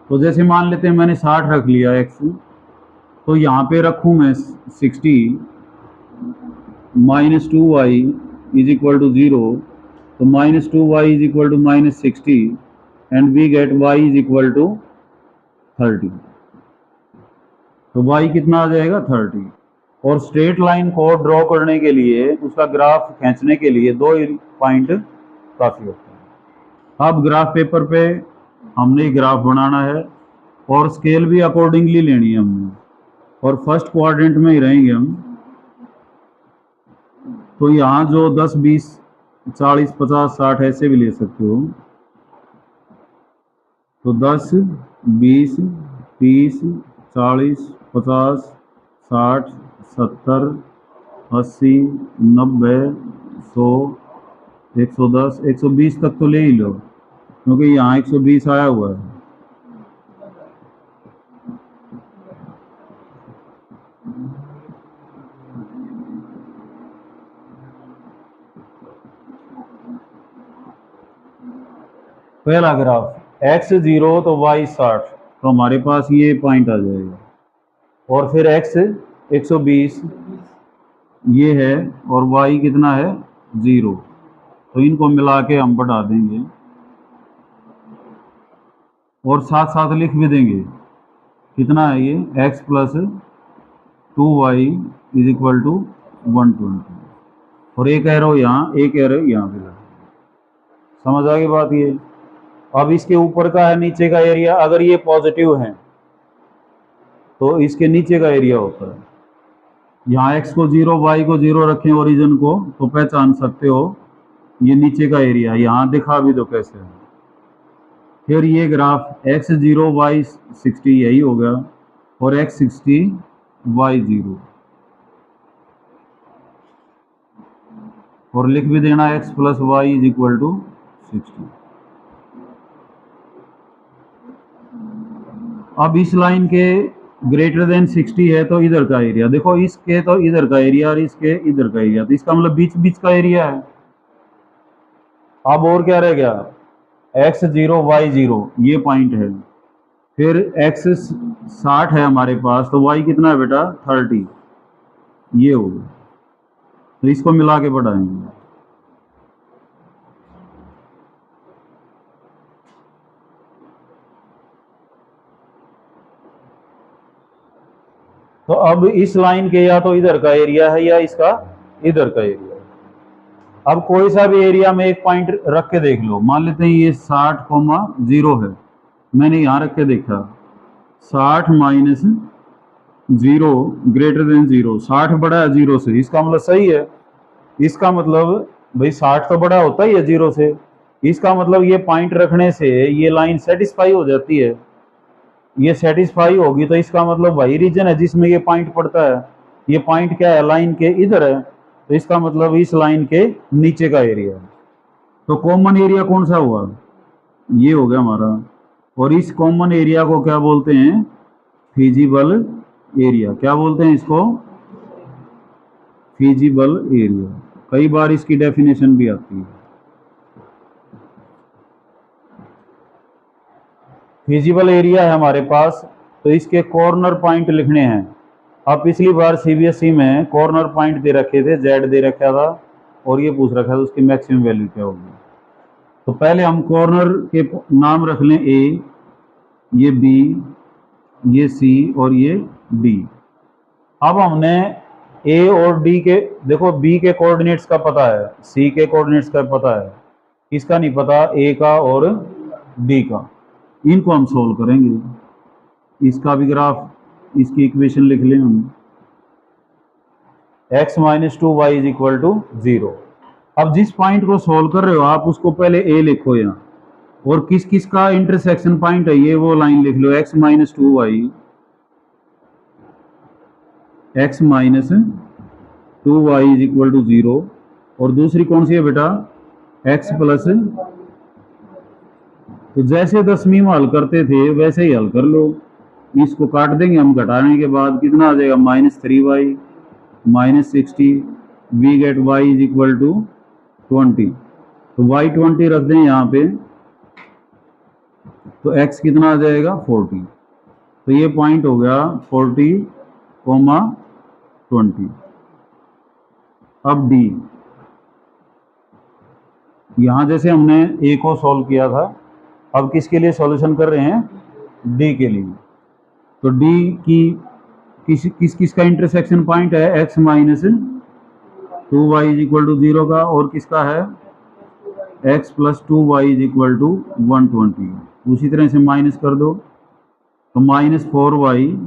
[SPEAKER 1] तो जैसे मान लेते हैं मैंने 60 रख लिया एक्स, तो यहाँ पे रखूँ मैं 60 -2y इज इक्वल टू 0। तो -2y is equal to -60 and we get y is equal to 30। तो y कितना आ जाएगा 30। और स्ट्रेट लाइन को ड्रॉ करने के लिए, उसका ग्राफ खींचने के लिए 2 पॉइंट काफ़ी होता है। अब ग्राफ पेपर पे हमने ग्राफ बनाना है और स्केल भी अकॉर्डिंगली लेनी है हमने, और फर्स्ट क्वाड्रेंट में ही रहेंगे हम। तो यहाँ जो 10 20 40 50 60 ऐसे भी ले सकते हो। तो 10 20 30 40 50 60 70 80 90 100 110 120 तक तो ले ही लो, क्योंकि यहाँ 120 आया हुआ है। पहला ग्राफ x 0 तो y 60, तो हमारे पास ये पॉइंट आ जाएगा। और फिर x 120 ये है और y कितना है 0, तो इनको मिला के हम बढ़ा देंगे और साथ साथ लिख भी देंगे कितना है ये x plus 2y is equal to 120। और एक एरो यहाँ, एक एरो यहाँ पे लगा। समझ आ गई बात ये। अब इसके ऊपर का है नीचे का एरिया, अगर ये पॉजिटिव है तो इसके नीचे का एरिया होता है। यहाँ x को 0 y को 0 रखें ओरिजिन को, तो पहचान सकते हो ये नीचे का एरिया। यहाँ दिखा भी दो कैसे है। फिर ये ग्राफ x 0 y 60 यही होगा और x 60 y 0, और लिख भी देना x plus y is equal to 60। अब इस लाइन के ग्रेटर देन 60 है तो इधर का एरिया देखो, इसके तो इधर का एरिया और इसके इधर का एरिया, तो इसका मतलब बीच बीच का एरिया है। अब और क्या रह गया, x 0 y 0 ये पॉइंट है। फिर x 60 है हमारे पास, तो y कितना है बेटा 30, ये हो गया। तो इसको मिला के बढ़ाएंगे। तो अब इस लाइन के या तो इधर का एरिया है या इसका इधर का एरिया है। अब कोई सा भी एरिया में एक पॉइंट रख के देख लो। मान लेते हैं ये 60,0 है, मैंने यहाँ रख के देखा 60 माइनस 0 ग्रेटर देन 0, 60 बड़ा है 0 से, इसका मतलब सही है। इसका मतलब भाई 60 तो बड़ा होता ही है 0 से, इसका मतलब ये पॉइंट रखने से ये लाइन सेटिस्फाई हो जाती है। ये सेटिस्फाई होगी तो इसका मतलब वही रीजन है जिसमें ये पॉइंट पड़ता है। ये पॉइंट क्या है, लाइन के इधर है, तो इसका मतलब इस लाइन के नीचे का एरिया है। तो कॉमन एरिया कौन सा हुआ, ये हो गया हमारा। और इस कॉमन एरिया को क्या बोलते हैं, फिजिबल एरिया। क्या बोलते हैं इसको, फिजिबल एरिया। कई बार इसकी डेफिनेशन भी आती है। फिजिबल एरिया है हमारे पास, तो इसके कॉर्नर पॉइंट लिखने हैं। अब पिछली बार सीबीएसई में कॉर्नर पॉइंट दे रखे थे, जेड दे रखा था और ये पूछ रखा था उसकी मैक्सिमम वैल्यू क्या होगी। तो पहले हम कॉर्नर के नाम रख लें, ए, ये बी, ये सी और ये डी। अब हमने ए और डी के, देखो बी के कोऑर्डिनेट्स का पता है, सी के कोऑर्डिनेट्स का पता है, किसका नहीं पता, ए का और डी का। इनको हम सोल्व करेंगे। इसका भी ग्राफ, इसकी इक्वेशन लिख लें हम, x minus 2y is equal to 0। अब जिस पॉइंट को सोल्व कर रहे हो आप उसको पहले ए लिखो यहाँ, और किस किस का इंटरसेक्शन पॉइंट है ये वो लाइन लिख लो, x minus 2y, x minus 2y is equal to 0। और दूसरी कौन सी है बेटा, x प्लस, तो जैसे दसवीं में हल करते थे वैसे ही हल कर लो। इसको काट देंगे हम, घटाने के बाद कितना आ जाएगा, -3y minus 60 we get y is equal to 20। तो वाई 20 रख दें यहाँ पे, तो एक्स कितना आ जाएगा 40। तो ये पॉइंट हो गया 40,20। अब डी, यहाँ जैसे हमने ए को सॉल्व किया था, अब किसके लिए सॉल्यूशन कर रहे हैं, डी के लिए। तो डी की किसका इंटरसेक्शन पॉइंट है, x minus 2y is equal to 0 का, और किसका है x plus 2y is equal to 120। उसी तरह से माइनस कर दो, तो minus 4y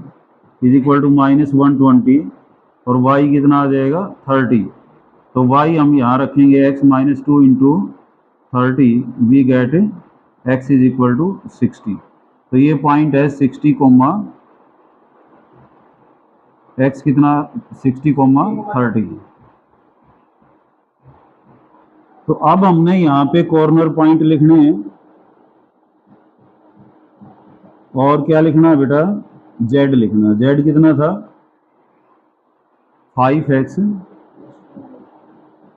[SPEAKER 1] is equal to minus 120, और y कितना आ जाएगा 30। तो y हम यहाँ रखेंगे x minus 2 into 30, we get x is equal to 60। तो ये पॉइंट है 60 कोमा x कितना 60 कोमा 30। तो अब हमने यहाँ पे कॉर्नर पॉइंट लिखने हैं, और क्या लिखना है बेटा, z लिखना है। z कितना था 5x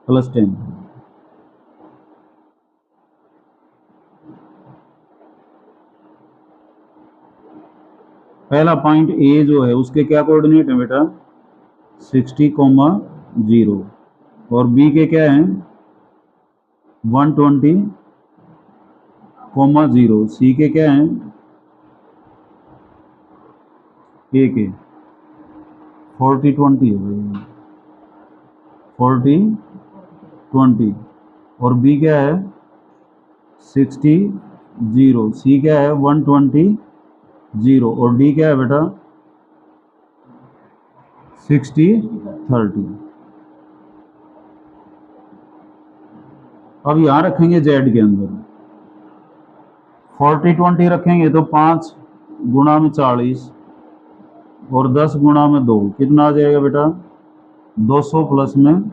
[SPEAKER 1] प्लस 10। पहला पॉइंट ए जो है उसके क्या कोऑर्डिनेट है बेटा 60,0, और बी के क्या हैं 120,0, सी के क्या हैं ए के 40-20 है भाई, 40-20, और बी क्या है 60,0, सी क्या है 120,0, और डी क्या है बेटा 60-30। अब यहाँ रखेंगे जेड के अंदर 40-20 रखेंगे, तो 5 गुणा में 40 और 10 गुणा में 2 कितना आ जाएगा बेटा 200 प्लस में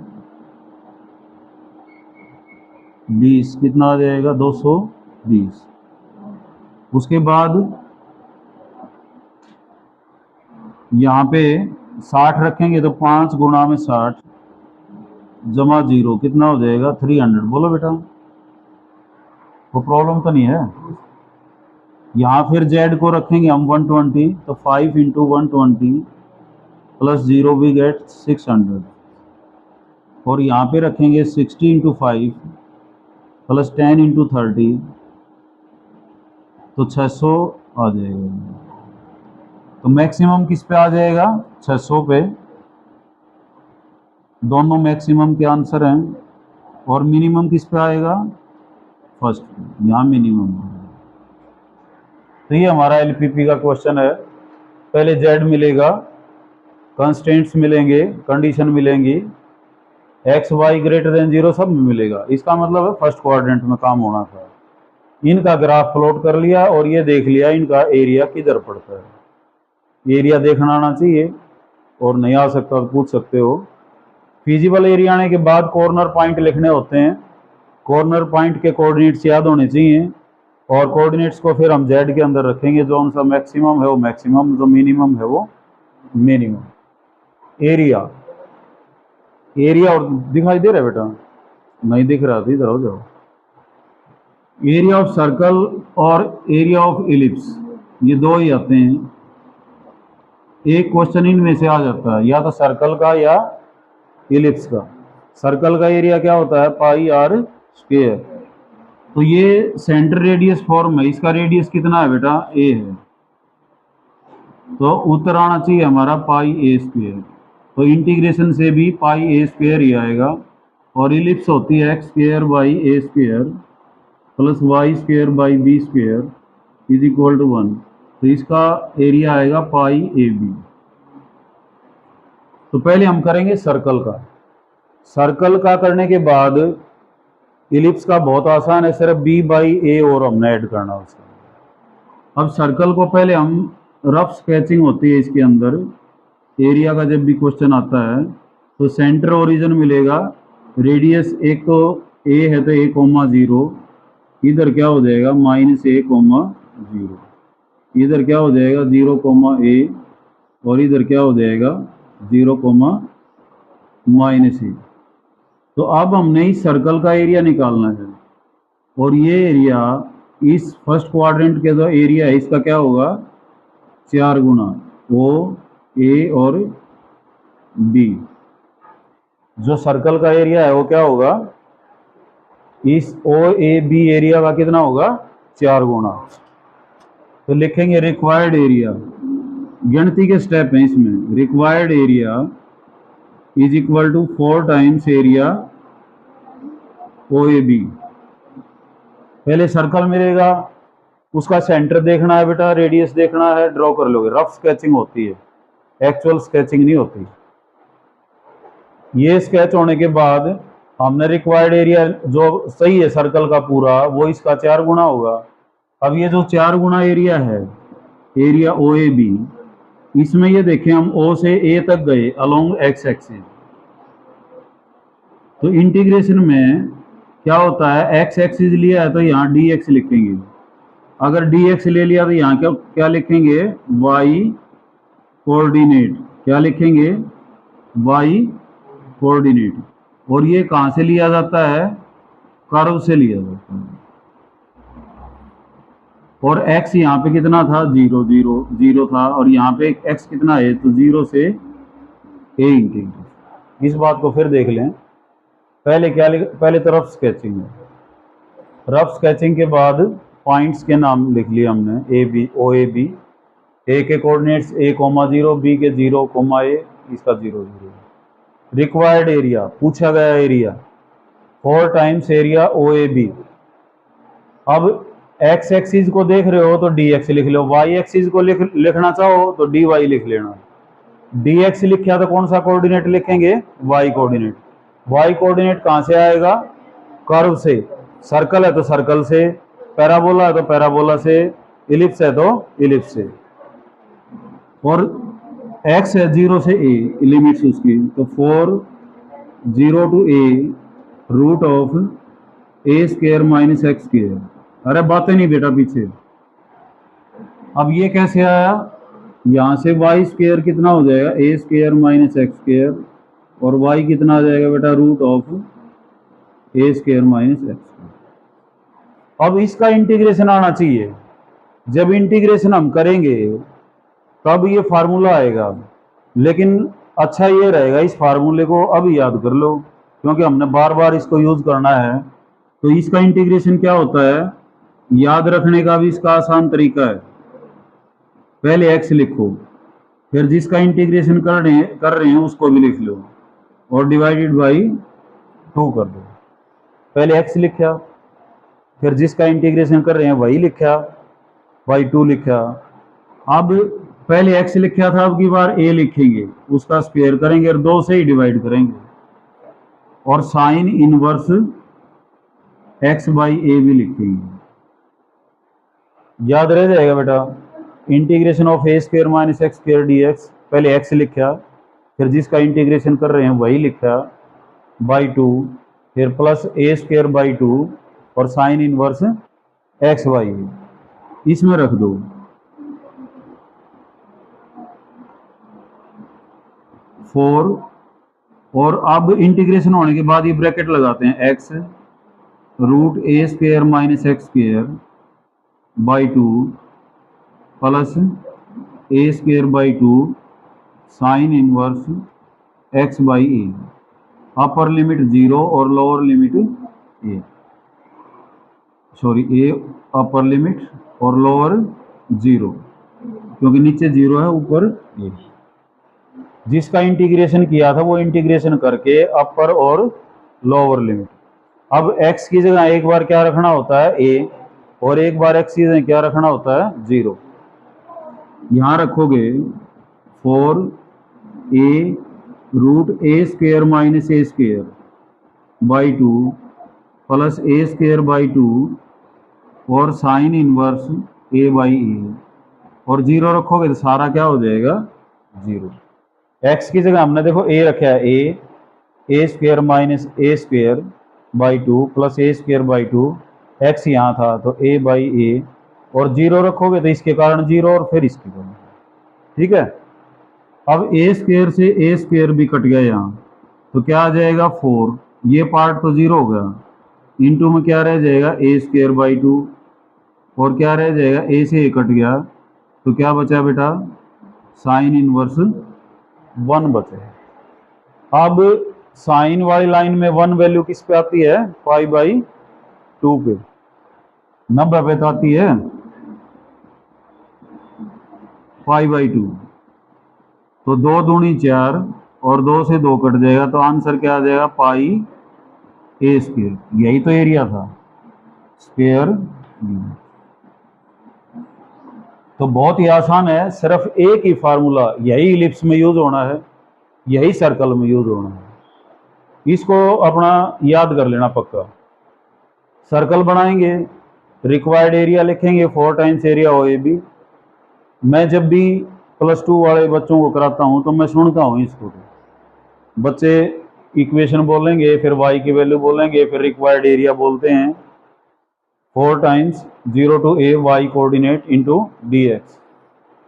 [SPEAKER 1] 20 कितना आ जाएगा 220। उसके बाद यहाँ पे 60 रखेंगे, तो 5 गुणा में 60 जमा 0 कितना हो जाएगा 300। बोलो बेटा, वो प्रॉब्लम तो नहीं है। यहाँ फिर z को रखेंगे हम 120, तो 5 इंटू 120 प्लस 0 वी गेट 600, और यहाँ पे रखेंगे 60 इंटू 5 प्लस 10 इंटू 30, तो 600 आ जाएगा। तो मैक्सिमम किस पे आ जाएगा 600 पे, दोनों मैक्सिमम के आंसर हैं। और मिनिमम किस पे आएगा फर्स्ट, यहाँ मिनिमम। तो ये हमारा एलपीपी का क्वेश्चन है। पहले जेड मिलेगा, कंस्टेंट्स मिलेंगे, कंडीशन मिलेंगी, एक्स वाई ग्रेटर देन 0 सब में मिलेगा। इसका मतलब है फर्स्ट क्वाड्रेंट में काम होना था। इनका ग्राफ प्लॉट कर लिया और ये देख लिया इनका एरिया किधर पड़ता है। एरिया देखना आना चाहिए, और नहीं आ सकता तो पूछ सकते हो। फिजिबल एरिया आने के बाद कॉर्नर पॉइंट लिखने होते हैं। कॉर्नर पॉइंट के कोऑर्डिनेट्स याद होने चाहिए, और कोऑर्डिनेट्स को फिर हम जेड के अंदर रखेंगे। जो उनका मैक्सिमम है वो मैक्सिमम, जो मिनिमम है वो मिनिमम। एरिया, एरिया और दिखाई दे रहा है बेटा, नहीं दिख रहा था, इधर हो जाओ। एरिया ऑफ सर्कल और एरिया ऑफ इलिप्स, ये दो ही आते हैं। एक क्वेश्चन इनमें से आ जाता है, या तो सर्कल का या इलिप्स का। सर्कल का एरिया क्या होता है पाई आर स्क्वायर। तो ये सेंटर रेडियस फॉर्म है, इसका रेडियस कितना है बेटा ए है, तो उत्तर आना चाहिए हमारा पाई ए स्क्वायर। तो इंटीग्रेशन से भी पाई ए स्क्वायर ही आएगा। और इलिप्स होती है x square by a square plus y square by b square is equal to 1। तो इसका एरिया आएगा पाई ए बी। तो पहले हम करेंगे सर्कल का। सर्कल का करने के बाद इलिप्स का बहुत आसान है, सिर्फ बी बाई ए और हमने ऐड करना उसका। अब सर्कल को पहले हम रफ स्केचिंग होती है इसके अंदर। एरिया का जब भी क्वेश्चन आता है तो सेंटर ओरिजिन मिलेगा, रेडियस एक तो ए है तो ए कोमा 0, इधर क्या हो जाएगा माइनस ए कोमा 0, इधर क्या हो जाएगा 0 कोमा ए, और इधर क्या हो जाएगा 0 कोमा माइनस ए। तो अब हमने इस सर्कल का एरिया निकालना है, और ये एरिया इस फर्स्ट क्वाड्रेंट के जो एरिया है इसका क्या होगा, 4 गुना ओ ए और बी। जो सर्कल का एरिया है वो क्या होगा, इस ओ ए बी एरिया का कितना होगा, 4 गुना। तो लिखेंगे रिक्वायर्ड एरिया, गिनती के स्टेप हैं इसमें। Required area is equal to 4 times area O A B. पहले सर्कल मिलेगा, उसका सेंटर देखना है बेटा, रेडियस देखना है, ड्रॉ कर लोगे। रफ स्केचिंग होती है, एक्चुअल स्केचिंग नहीं होती। ये स्केच होने के बाद हमने रिक्वायर्ड एरिया जो सही है सर्कल का पूरा, वो इसका 4 गुना होगा। अब ये जो 4 गुना एरिया है, एरिया ओ ए बी, इसमें ये देखें हम ओ से ए तक गए अलोंग एक्स एक्सिस। तो इंटीग्रेशन में क्या होता है, एक्स एक्सिस लिया है तो यहाँ डी एक्स लिखेंगे, अगर डी एक्स ले लिया तो यहाँ क्या क्या लिखेंगे, वाई कोऑर्डिनेट। क्या लिखेंगे, वाई कोऑर्डिनेट। और ये कहाँ से लिया जाता है, कर्व से लिया जाता है। और x यहाँ पे कितना था, 0 0 0 था, और यहाँ पे x कितना है, तो 0 से a इंटीग्रेशन। इस बात को फिर देख लें। पहले क्या पहले तो रफ स्केचिंग है। रफ स्केचिंग के बाद पॉइंट्स के नाम लिख लिए हमने, A B O A B. ए के कोऑर्डिनेट्स a,0, बी के 0, a, इसका 0 0। रिक्वायर्ड एरिया पूछा गया area, 4 times area O A B. अब एक्स एक्सिस को देख रहे हो तो डी एक्स लिख लो, वाई एक्सिस को लिखना चाहो तो डी वाई लिख लेना। डी एक्स लिखा तो कौन सा कोऑर्डिनेट लिखेंगे, वाई कोऑर्डिनेट। वाई कोऑर्डिनेट कहाँ से आएगा, कर्व से। सर्कल है तो सर्कल से, पैराबोला है तो पैराबोला से, इलिप्स है तो इलिप्स से। और एक्स है 0 से ए, लिमिट्स उसकी, तो 4 0 to a root of a square minus x square. अरे बातें नहीं बेटा पीछे। अब ये कैसे आया, यहाँ से वाई स्क्वायर कितना हो जाएगा, a square minus x square, और वाई कितना आ जाएगा बेटा, root of a square minus x. अब इसका इंटीग्रेशन आना चाहिए। जब इंटीग्रेशन हम करेंगे तब ये फार्मूला आएगा। लेकिन अच्छा ये रहेगा इस फार्मूले को अब याद कर लो, क्योंकि हमने बार बार इसको यूज करना है। तो इसका इंटीग्रेशन क्या होता है, याद रखने का भी इसका आसान तरीका है। पहले एक्स लिखो, फिर जिसका इंटीग्रेशन कर रहे हैं उसको भी लिख लो, और डिवाइडेड बाई 2 कर दो। पहले एक्स लिखा, फिर जिसका इंटीग्रेशन कर रहे हैं वही लिखा, बाई 2 लिखा। अब पहले एक्स लिखा था, अब की बार ए लिखेंगे, उसका स्क्वायर करेंगे और 2 से ही डिवाइड करेंगे, और साइन इनवर्स एक्स बाई ए भी लिखेंगे। याद रह जाएगा बेटा। Integration of a square minus x square D x, पहले एक्स लिखा, फिर जिसका इंटीग्रेशन कर रहे हैं वही लिखा, बाई 2, फिर प्लस ए स्क्वायर बाई 2 और साइन इनवर्स एक्स बाई ए, इसमें रख दो। फोर, और अब इंटीग्रेशन होने के बाद ये ब्रैकेट लगाते हैं, x root a square minus x square by 2 plus a square by 2 sine inverse x by a. Upper limit 0 और lower limit a, sorry a upper limit और लोअर 0, क्योंकि नीचे 0 है ऊपर ए। जिसका इंटीग्रेशन किया था वो इंटीग्रेशन करके अपर और लोअर लिमिट। अब x की जगह एक बार क्या रखना होता है, a, और एक बार x की जगह क्या रखना होता है, 0। यहाँ रखोगे 4a root a square minus a square by 2 plus a square by 2 और sine inverse a by a, और 0 रखोगे तो सारा क्या हो जाएगा, 0। x की जगह हमने देखो a रखा है, a square minus a square by 2 plus a square by 2, x यहाँ था तो a बाई ए, और 0 रखोगे तो इसके कारण 0 और फिर इसके कारण, ठीक है। अब ए स्क्वायर से ए स्क्वायर भी कट गया यहाँ, तो क्या आ जाएगा 4, ये पार्ट तो जीरो हो गया। इनटू में क्या रह जाएगा, ए स्क्वायर बाई 2, और क्या रह जाएगा, ए से ए कट गया तो क्या बचा बेटा, साइन इनवर्स 1 बचे। अब साइन वाली लाइन में 1 वैल्यू किस पे आती है, पाई बाई 2 पे, 90 पे तो आती है पाई बाई 2। तो 2 दूनी 4 और 2 से 2 कट जाएगा तो आंसर क्या आ जाएगा, पाई ए स्क्वायर। यही तो एरिया था, स्क्वायर। तो बहुत ही आसान है, सिर्फ एक ही फार्मूला यही इलिप्स में यूज होना है, यही सर्कल में यूज होना है। इसको अपना याद कर लेना पक्का। सर्कल बनाएंगे, रिक्वायर्ड एरिया लिखेंगे 4 times area O A B. मैं जब भी +2 वाले बच्चों को कराता हूँ तो मैं सुनता हूँ इसको, बच्चे इक्वेशन बोलेंगे, फिर y की वैल्यू बोलेंगे, फिर रिक्वायर्ड एरिया बोलते हैं, 4 times 0 to a y coordinate into d x.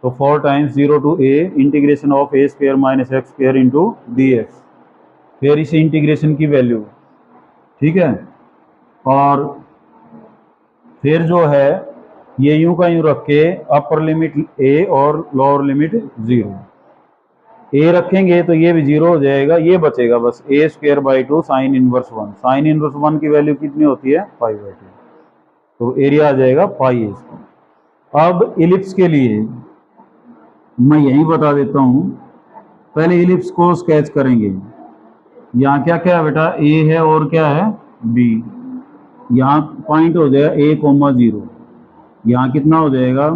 [SPEAKER 1] तो 4 times 0 to a integration of a square minus x square into d x, फिर इस इंटीग्रेशन की वैल्यू, ठीक है। और फिर जो है ये यूं का यूं रख के अपर लिमिट a और लोअर लिमिट 0, ए रखेंगे तो ये भी 0 हो जाएगा, ये बचेगा बस a square by 2 sine inverse 1। Sine inverse 1 की वैल्यू कितनी होती है, पाई बाई 2, तो एरिया आ जाएगा पाई ए स्क्वायर। अब इलिप्स के लिए मैं यही बता देता हूँ, पहले इलिप्स को स्केच करेंगे। यहाँ क्या क्या है बेटा, ए है और क्या है, बी। यहाँ पॉइंट हो जाएगा a, 0, यहाँ कितना हो जाएगा, -a,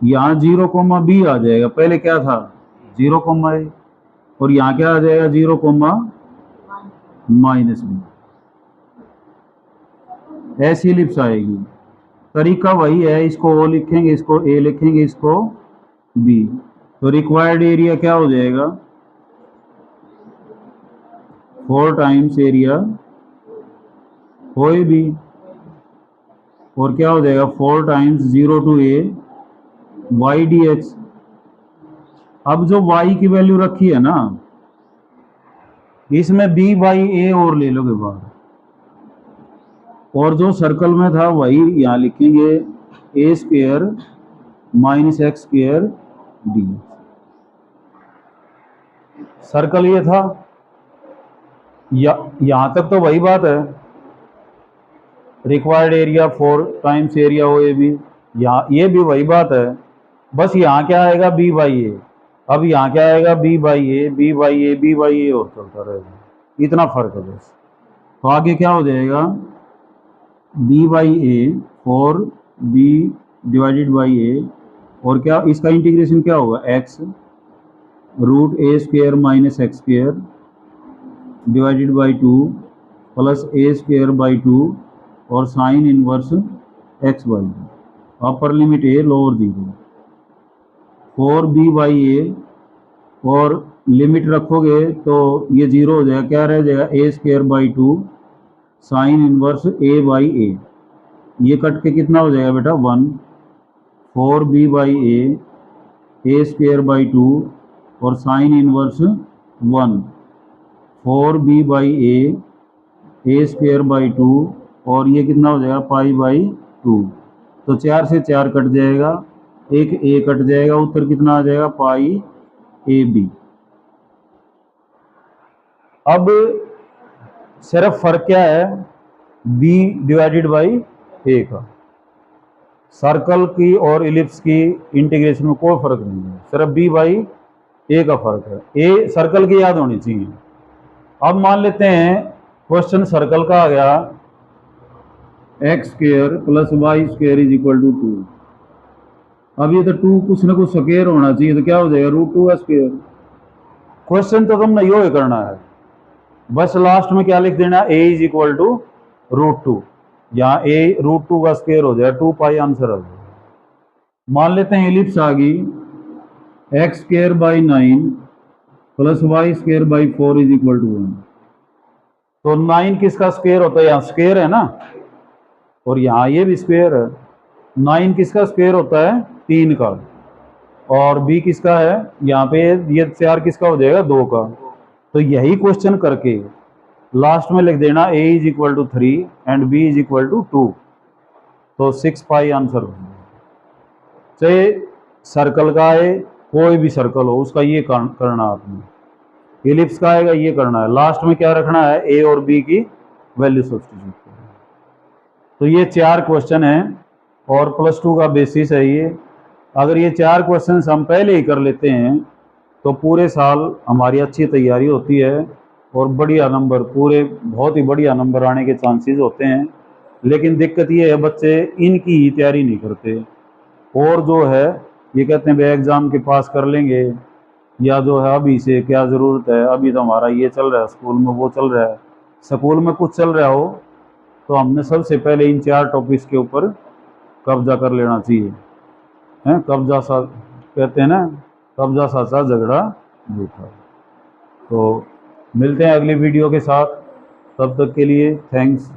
[SPEAKER 1] यहाँ 0, b आ जाएगा। पहले क्या था, 0, a, और यहाँ क्या आ जाएगा, 0, -b। ऐसी इलिप्स आएगी। तरीका वही है, इसको ओ लिखेंगे, इसको ए लिखेंगे, इसको बी। तो रिक्वायर्ड एरिया क्या हो जाएगा, 4 टाइम्स एरिया कोई भी, और क्या हो जाएगा 4 times 0 to a y d x. अब जो y की वैल्यू रखी है ना, इसमें b बाई a और ले लोगे बाहर, और जो सर्कल में था वही यहाँ लिखेंगे, a square minus x square d. Circle ये था, यहाँ तक तो वही बात है, required area 4 times area O A B, यहाँ ये भी वही बात है, बस यहाँ क्या आएगा, बी बाई ए। अब यहाँ क्या आएगा, b by a, b by a, b by a, और चलता रहेगा, इतना फर्क है बस। तो आगे क्या हो जाएगा, b by a, 4 b divided by a, और क्या इसका इंटीग्रेशन क्या होगा, x root a square minus x square divided by 2 plus a square by 2 और sine inverse x by, upper limit a lower 0, 4b by a, और limit रखोगे तो ये 0 हो जाएगा, क्या रह जाएगा, a square by 2 sine inverse a by a. ये कट के कितना हो जाएगा बेटा, 1, 4b by a square by 2 और sine inverse 1, 4b by a square by 2, और ये कितना हो जाएगा, पाई बाई 2। तो 4 से 4 कट जाएगा, एक ए कट जाएगा, उत्तर कितना आ जाएगा, पाई ए बी। अब सिर्फ फर्क क्या है, b डिवाइडेड बाई ए का। सर्कल की और इलिप्स की इंटीग्रेशन में कोई फर्क नहीं है, सिर्फ b बाई ए का फर्क है। ए सर्कल की याद होनी चाहिए। अब मान लेते हैं क्वेश्चन सर्कल का आ गया, x square plus y square is equal to 2। अब ये तो 2 कुछ ना कुछ स्क्वेयर होना चाहिए, तो क्या हो जाएगा, √2 स्क्वेयर। क्वेश्चन तो तुमने यो ही करना है, बस लास्ट में क्या लिख देना, a इज इक्वल टू √2, यहाँ a √2 का स्क्वेयर हो जाएगा, 2 पाई आंसर आ जाएगा। मान लेते हैं एलिप्स आ गई, x square by 9 plus y square by 4 is equal to 1। तो 9 किसका स्क्वेयर होता है, यहाँ स्क्वेयर है ना, और यहाँ ये भी स्क्वेयर है। 9 किसका स्क्वेयर होता है, 3 का, और b किसका है, यहाँ पे ये 4 किसका हो जाएगा, 2 का। तो यही क्वेश्चन करके लास्ट में लिख देना a is equal to 3 and b is equal to 2, तो 6 पाई आंसर। चाहे सर्कल का है, कोई भी सर्कल हो उसका ये करना आपने, एलिप्स का आएगा ये करना है, लास्ट में क्या रखना है, a और b की वैल्यू सब्स्टिट्यूट करना। तो ये 4 क्वेश्चन हैं और +2 का बेसिस है ये। अगर ये 4 क्वेश्चन हम पहले ही कर लेते हैं तो पूरे साल हमारी अच्छी तैयारी होती है और बढ़िया नंबर, पूरे बहुत ही बढ़िया नंबर आने के चांसेस होते हैं। लेकिन दिक्कत ये है बच्चे इनकी ही तैयारी नहीं करते, और जो है ये कहते हैं भाई एग्ज़ाम के पास कर लेंगे, या जो है अभी से क्या ज़रूरत है, अभी तो हमारा ये चल रहा है, स्कूल में वो चल रहा है। स्कूल में कुछ चल रहा हो तो हमने सबसे पहले इन 4 टॉपिक्स के ऊपर कब्जा कर लेना चाहिए, हैं। कब्जा सा कहते हैं ना, कब्जा साचा झगड़ा झूठा। तो मिलते हैं अगली वीडियो के साथ, तब तक के लिए थैंक्स।